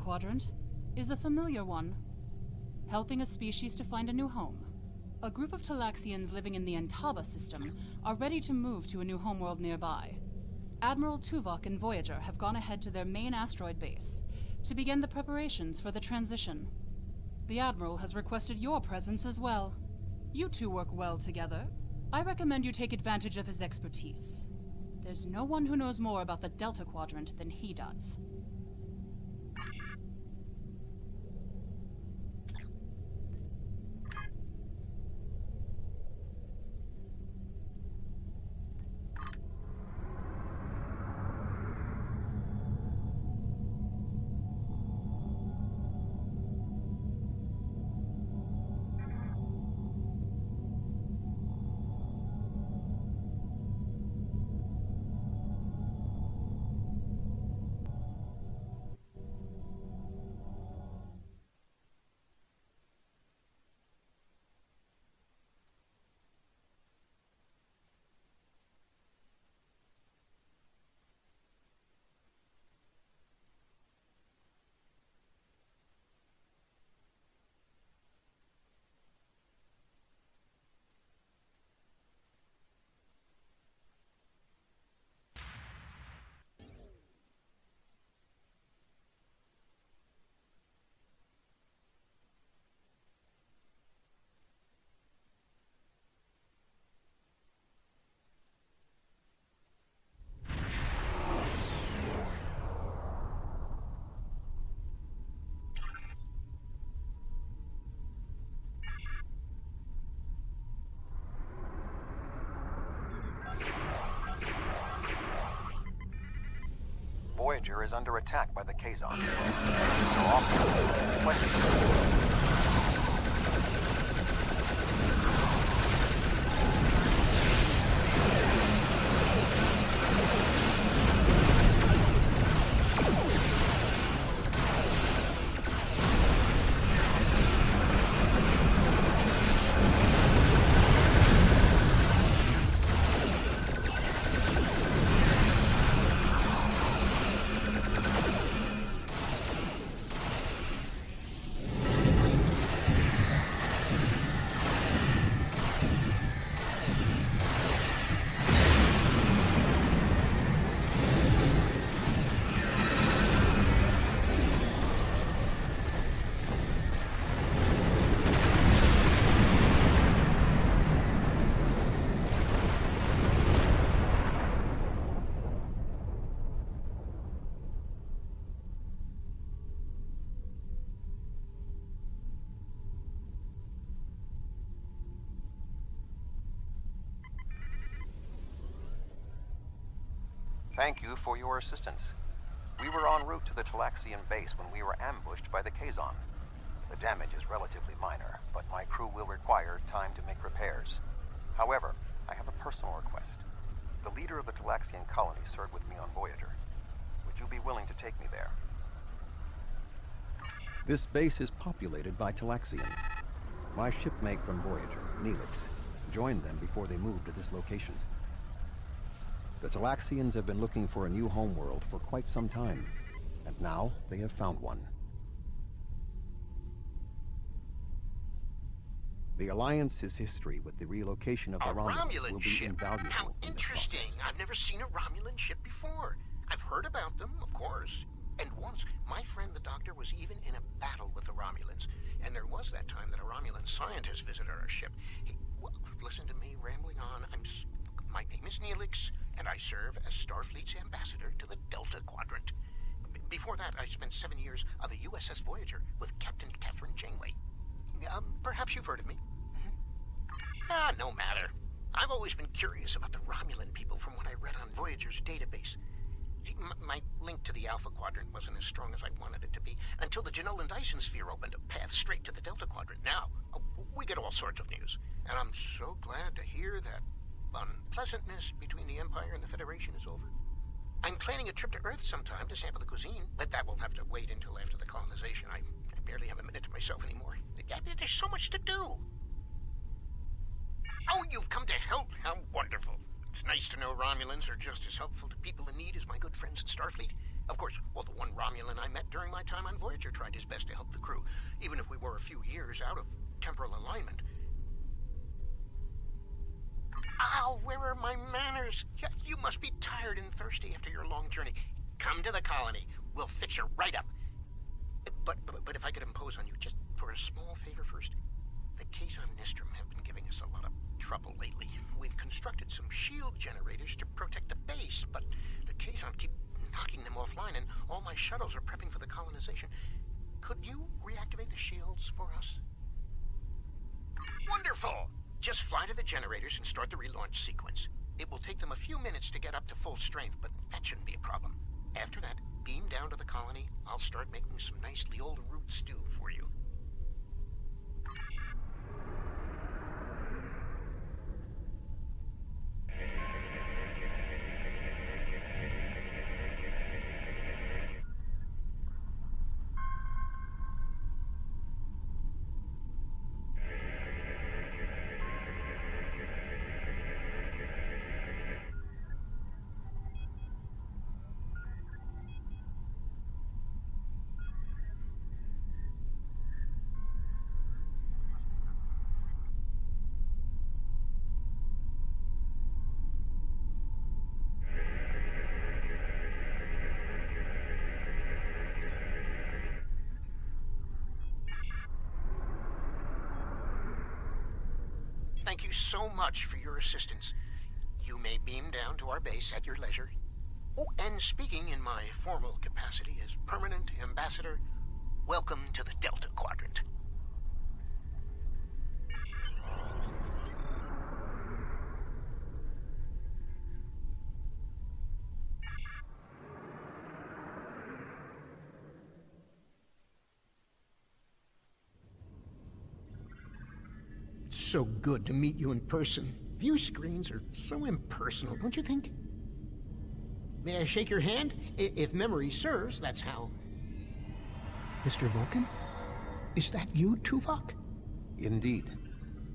Quadrant is a familiar one. Helping a species to find a new home. A group of Talaxians living in the Antaba system are ready to move to a new homeworld nearby. Admiral Tuvok and Voyager have gone ahead to their main asteroid base to begin the preparations for the transition. The Admiral has requested your presence as well. You two work well together. I recommend you take advantage of his expertise. There's no one who knows more about the Delta Quadrant than he does. Voyager is under attack by the Kazon. So often, questions. Thank you for your assistance. We were en route to the Talaxian base when we were ambushed by the Kazon. The damage is relatively minor, but my crew will require time to make repairs. However, I have a personal request. The leader of the Talaxian colony served with me on Voyager. Would you be willing to take me there? This base is populated by Talaxians. My shipmate from Voyager, Neelix, joined them before they moved to this location. The Talaxians have been looking for a new homeworld for quite some time, and now they have found one. The Alliance's history with the relocation of the Romulans will be invaluable. How interesting! I've never seen a Romulan ship before. I've heard about them, of course. And once, my friend the Doctor was even in a battle with the Romulans. And there was that time that a Romulan scientist visited our ship. Well, listen to me rambling on. My name is Neelix, and I serve as Starfleet's ambassador to the Delta Quadrant. Before that, I spent 7 years on the USS Voyager with Captain Catherine Janeway. Perhaps you've heard of me. No matter. I've always been curious about the Romulan people from what I read on Voyager's database. See, my link to the Alpha Quadrant wasn't as strong as I wanted it to be until the Jenolan Dyson sphere opened a path straight to the Delta Quadrant. Now, we get all sorts of news, and I'm so glad to hear that unpleasantness between the Empire and the Federation is over. I'm planning a trip to Earth sometime to sample the cuisine, but that will have to wait until after the colonization. I barely have a minute to myself anymore. There's so much to do. Oh, you've come to help. How wonderful. It's nice to know Romulans are just as helpful to people in need as my good friends at Starfleet. Of course, well, the one Romulan I met during my time on Voyager tried his best to help the crew, even if we were a few years out of temporal alignment. Ow, where are my manners? You must be tired and thirsty after your long journey. Come to the colony. We'll fix you right up. But if I could impose on you just for a small favor first. The Kazon Nistrum have been giving us a lot of trouble lately. We've constructed some shield generators to protect the base, but the Kazon keep knocking them offline, and all my shuttles are prepping for the colonization. Could you reactivate the shields for us? Wonderful! Just fly to the generators and start the relaunch sequence. It will take them a few minutes to get up to full strength, but that shouldn't be a problem. After that, beam down to the colony. I'll start making some nice Leola root stew for you. Thank you so much for your assistance. You may beam down to our base at your leisure. Oh, and speaking in my formal capacity as permanent ambassador, welcome to the Delta Quadrant. So good to meet you in person. View screens are so impersonal, don't you think? May I shake your hand? If memory serves, that's how. Mr. Vulcan? Is that you, Tuvok? Indeed.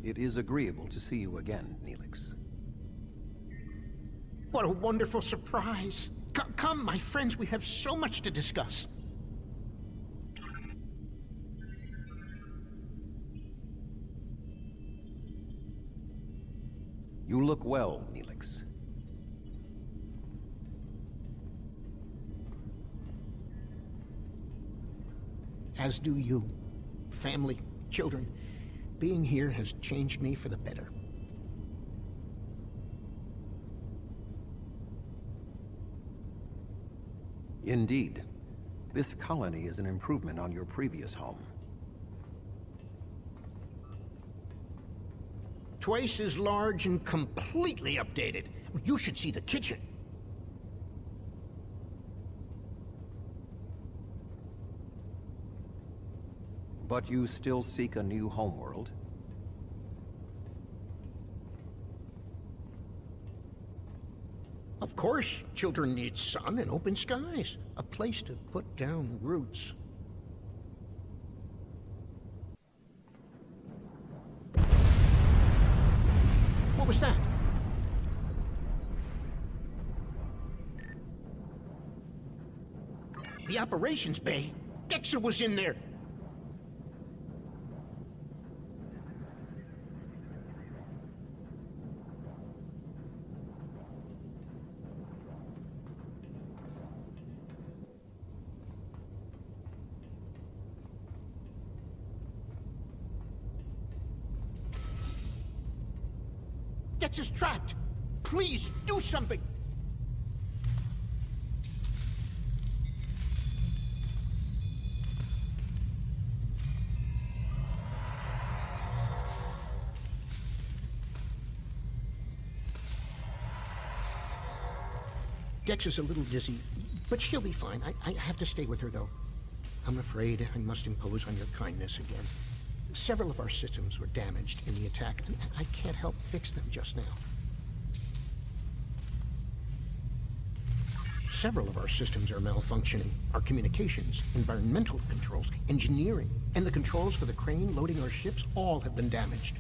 It is agreeable to see you again, Neelix. What a wonderful surprise. Come, my friends, we have so much to discuss. You look well, Neelix. As do you. Family, children. Being here has changed me for the better. Indeed. This colony is an improvement on your previous home. Twice as large and completely updated. You should see the kitchen. But you still seek a new homeworld? Of course, children need sun and open skies. A place to put down roots. What was that? The operations bay? Dexter was in there! Dexter's trapped! Please, do something! Dex is a little dizzy, but she'll be fine. I have to stay with her, though. I'm afraid I must impose on your kindness again. Several of our systems were damaged in the attack, and I can't help fix them just now. Several of our systems are malfunctioning. Our communications, environmental controls, engineering, and the controls for the crane loading our ships all have been damaged.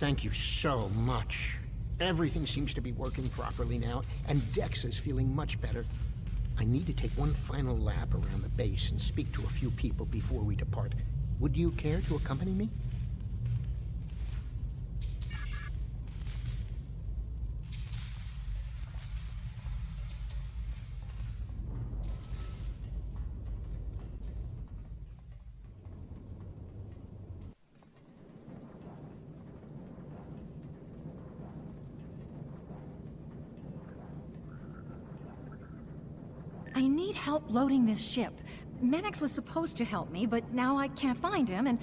Thank you so much. Everything seems to be working properly now, and Dex is feeling much better. I need to take one final lap around the base and speak to a few people before we depart. Would you care to accompany me? I need help loading this ship. Menex was supposed to help me, but now I can't find him, and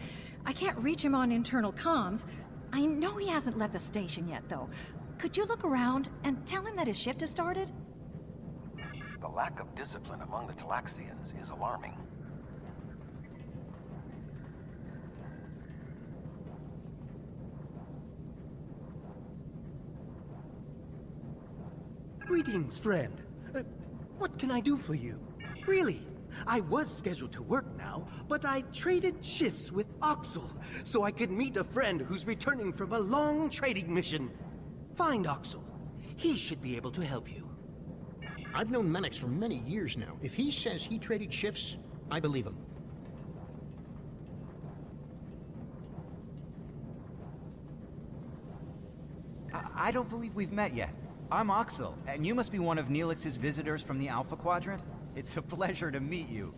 I can't reach him on internal comms. I know he hasn't left the station yet, though. Could you look around and tell him that his shift has started? The lack of discipline among the Talaxians is alarming. Greetings, friend. What can I do for you? Really, I was scheduled to work now, but I traded shifts with Oxel, so I could meet a friend who's returning from a long trading mission. Find Oxel. He should be able to help you. I've known Menex for many years now. If he says he traded shifts, I believe him. I don't believe we've met yet. I'm Oxel, and you must be one of Neelix's visitors from the Alpha Quadrant. It's a pleasure to meet you.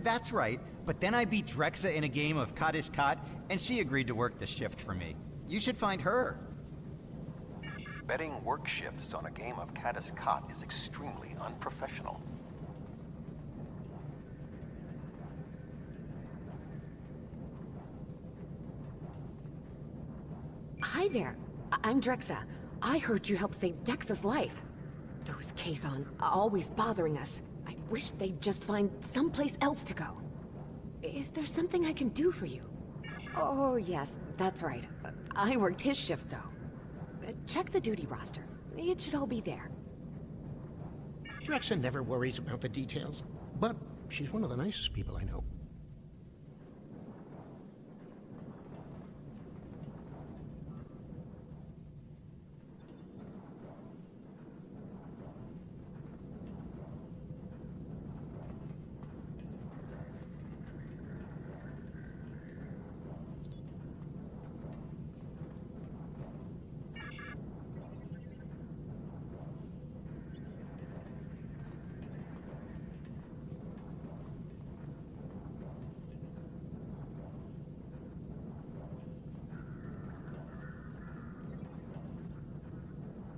That's right, but then I beat Drexa in a game of Kat is Kat, and she agreed to work the shift for me. You should find her. Betting work shifts on a game of Caddis Cot is extremely unprofessional. Hi there. I'm Drexa. I heard you helped save Dex's life. Those Kazon are always bothering us. I wish they'd just find someplace else to go. Is there something I can do for you? Oh, yes, that's right. I worked his shift, though. Check the duty roster. It should all be there. Drexa never worries about the details, but she's one of the nicest people I know.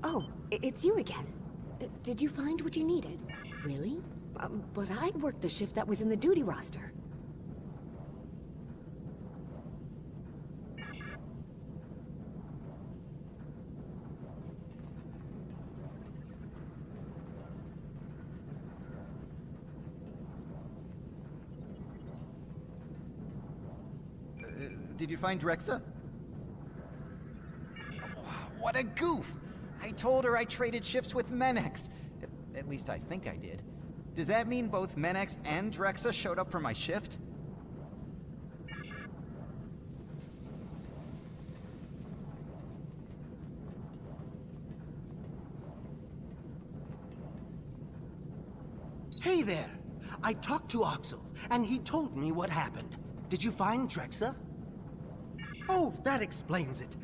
Oh, it's you again. Did you find what you needed? Really? But I worked the shift that was in the duty roster. Did you find Drexa? What a goof! I told her I traded shifts with Menex. At least I think I did. Does that mean both Menex and Drexa showed up for my shift? Hey there! I talked to Oxel, and he told me what happened. Did you find Drexa? Oh, that explains it.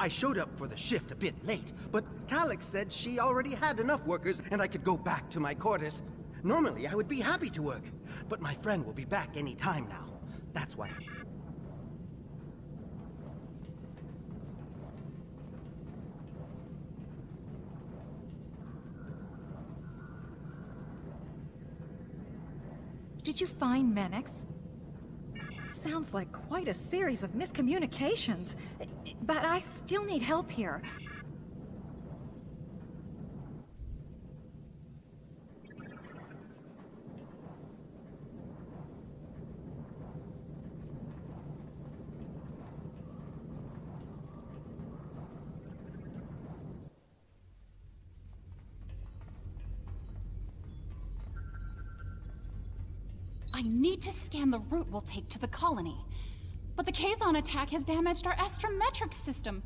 I showed up for the shift a bit late, but Calyx said she already had enough workers and I could go back to my quarters. Normally, I would be happy to work, but my friend will be back any time now. That's why. Did you find Menex? Sounds like quite a series of miscommunications. But I still need help here. I need to scan the route we'll take to the colony. But the Kazon attack has damaged our astrometric system.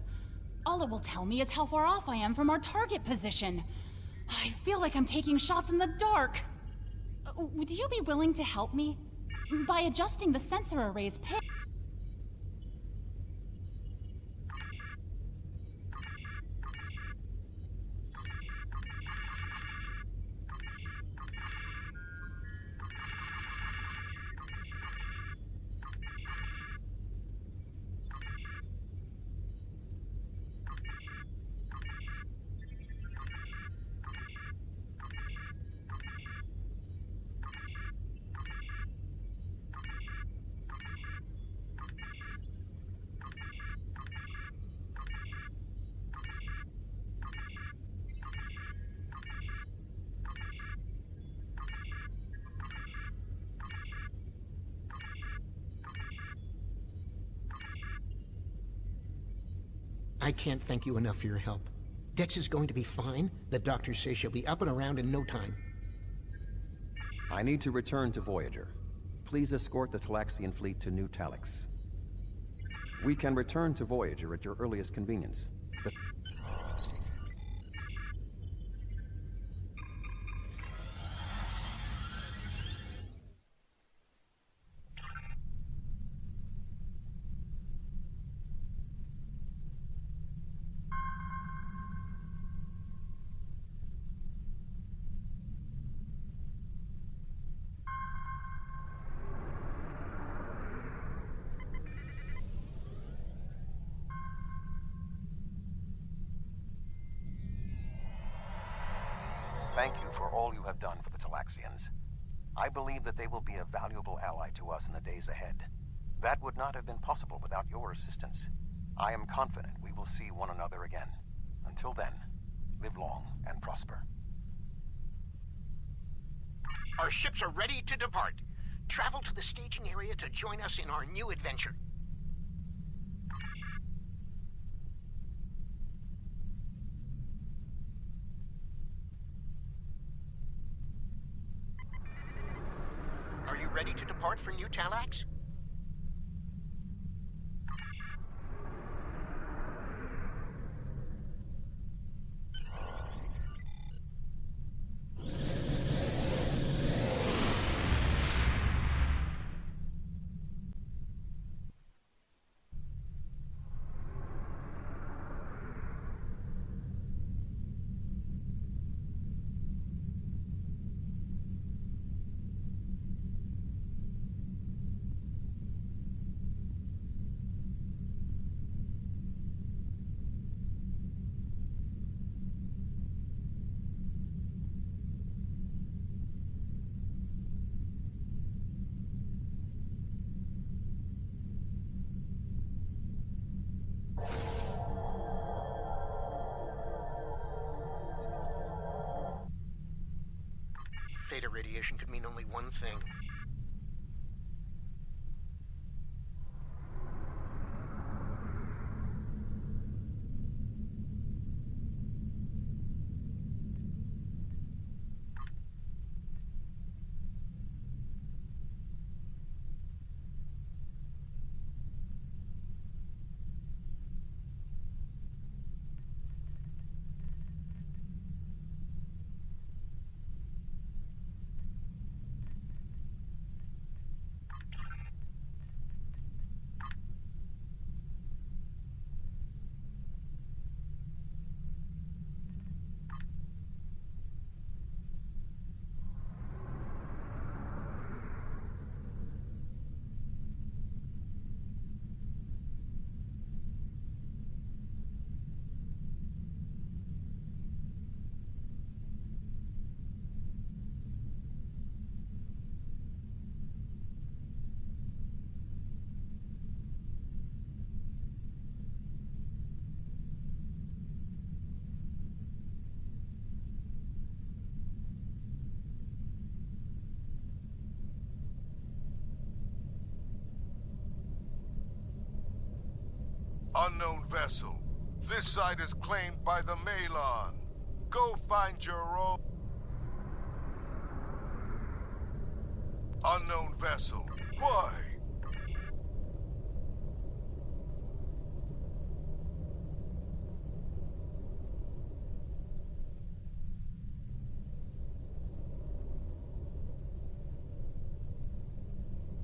All it will tell me is how far off I am from our target position. I feel like I'm taking shots in the dark. Would you be willing to help me? By adjusting the sensor array's pitch? I can't thank you enough for your help. Dex is going to be fine. The doctor says she'll be up and around in no time. I need to return to Voyager. Please escort the Talaxian fleet to New Talix. We can return to Voyager at your earliest convenience. Thank you for all you have done for the Talaxians. I believe that they will be a valuable ally to us in the days ahead. That would not have been possible without your assistance. I am confident we will see one another again. Until then, live long and prosper. Our ships are ready to depart. Travel to the staging area to join us in our new adventure. Are you ready to depart for New Talax? Theta radiation could mean only one thing. Unknown vessel. This site is claimed by the Malon. Go find your own... Unknown vessel. Why?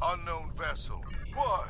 Unknown vessel. Why?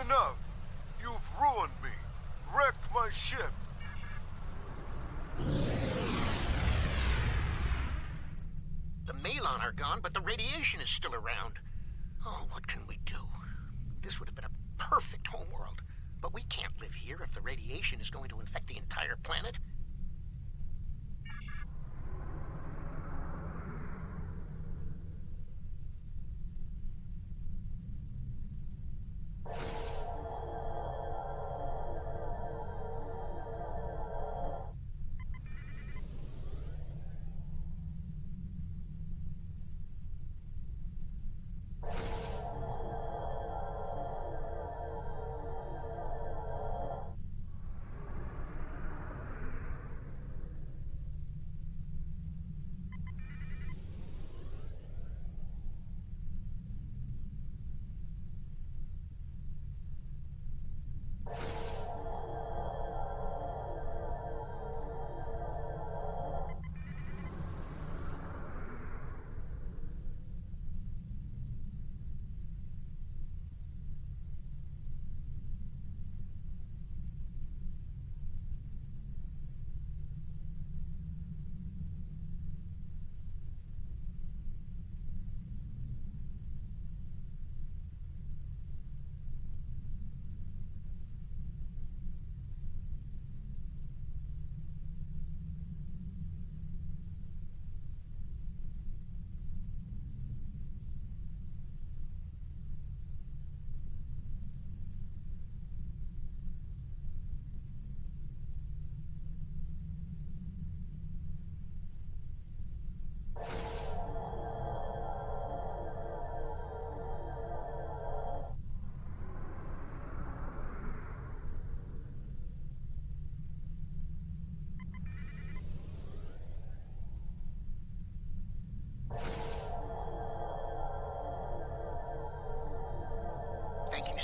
Enough! You've ruined me. Wrecked my ship. The Malon are gone, but the radiation is still around. Oh, what can we do? This would have been a perfect homeworld. But we can't live here if the radiation is going to infect the entire planet.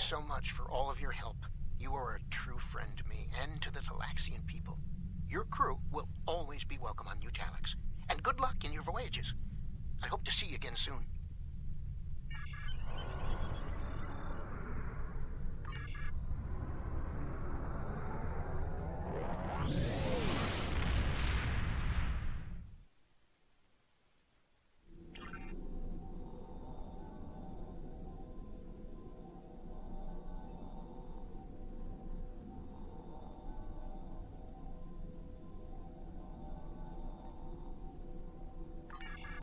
so much for all of your help. You are a true friend to me and to the Talaxian people. Your crew will always be welcome on New Talax. And good luck in your voyages. I hope to see you again soon.